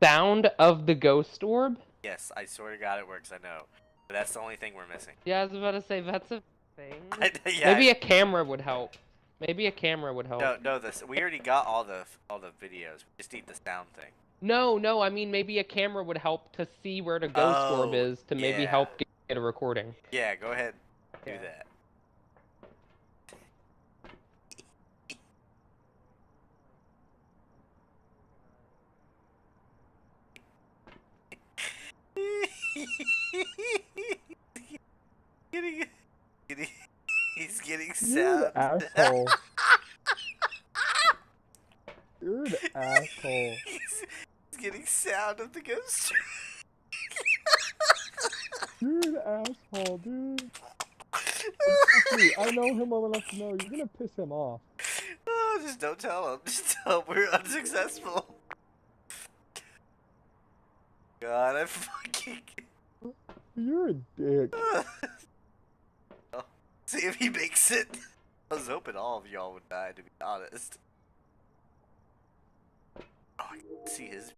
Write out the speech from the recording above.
Sound of the ghost orb? Yes, I swear to God it works, I know. But that's the only thing we're missing. Yeah, I was about to say, that's a thing. Yeah, Maybe a camera would help. Maybe a camera would help. No, we already got all the videos. We just need the sound thing. No, I mean maybe a camera would help to see where the ghost orb Oh, is to maybe yeah. help get a recording. Yeah, go ahead. Do Yeah. that. getting, getting, he's getting You're sound. an asshole. You're an asshole. he's getting sound of the ghost. You're an asshole, dude. Me, I know him well enough to know you're gonna piss him off. Oh, just don't tell him. Just tell him we're unsuccessful. God, I fucking. You're a dick. See if he makes it. I was hoping all of y'all would die, to be honest. Oh, I can see his